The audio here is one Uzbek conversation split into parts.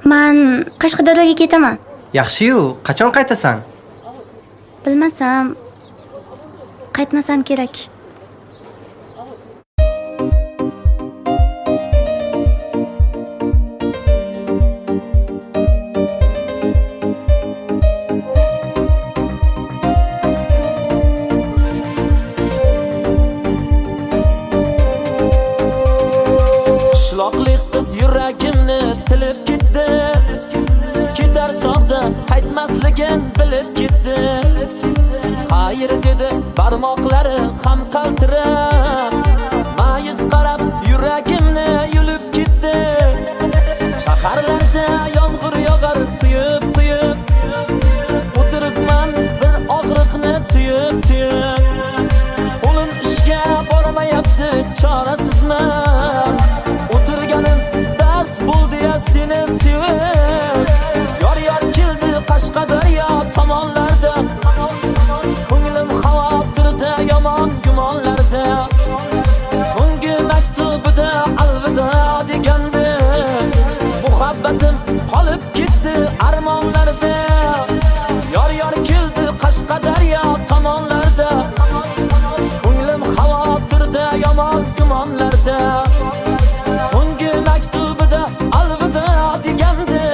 Men Qashqadaryoga ketaman. Yaxshi-yu, qachon qaytasan? Bilmasam, qaytmasam kerak. Qishloqlik qiz yuragimni tilib ketdi. Ketar chog'da qaytmasligin bilib ketdi. Hayır dedi, barmoqlari ham qaltirab, mayiz qarab yuragimni yulib ketdi. Shaharlarda yomg'ir yog'ar quyib, o'tiribman bir og'riqni tuyib. Qo'lim ishga bormayapti, chorasizman. O'tirganim dard bo'ldi ya seni sevib. Yor keldi Qashqadaryo tomonlarda. Ko'nglim xavotirda, yomon gumonlarda. So'nggi maktubida alvido degandi. Muhabbatim qolib ketdi armonlarda. Yor keldi Qashqadaryo tomonlarda. Ko'nglim xavotirda, yomon gumonlarda. So'nggi maktubida alvido degandi.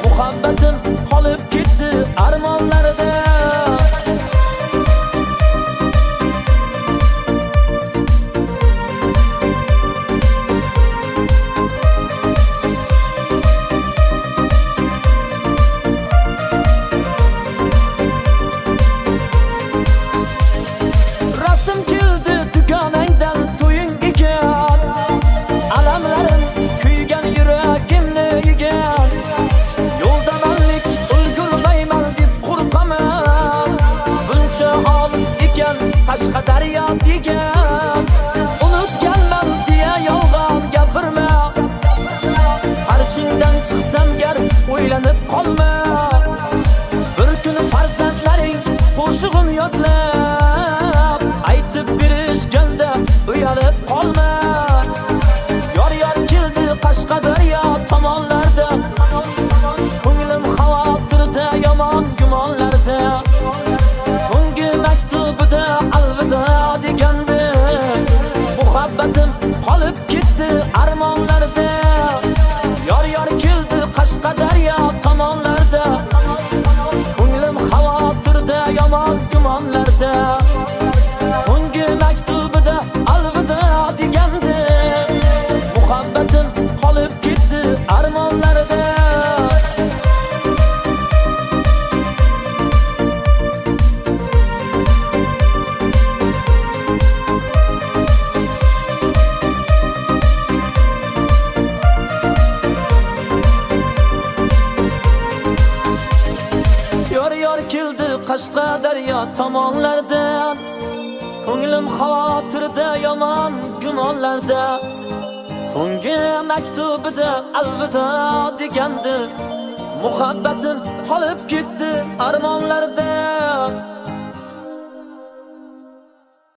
Muhabbatim qolib ketdi armonlarda. Rasm keldi dugonangdan to'ying ekan. Alamlarim kuygan yuragimni yegan. Yo'lda manlik ulgurmayman deb qo'rqaman. Buncha olis ekan Qashqadaryo degan. Unutganman deya yolg'on gapirma. Qarshingdan chiqsam gar o'ylanib qolma. Bir kun farzandlaring qo'shig'in yodlab aytib berishganda uyalib qolma. Yor keldi Qashqadaryo tomonlarda. Ko'nglim xavotirda, yomon gumonlarda. So'nggi maktubida alvido degandi. Muhabbatim qolib ketdi armonlarda. Yor keldi Qashqadaryo tomonlarda. Ko'nglim xavotirda, yomon gumonlarda. So'nggi maktubida alvido degandi. Muhabbatim qolib ketdi armonlarda. Yor keldi Qashqadaryo tomonlardan. Ko'nglim xavotirda, yomon gumonlarda. So'nggi maktubida alvido degandi. Muhabbatim qolib ketdi armonlarda.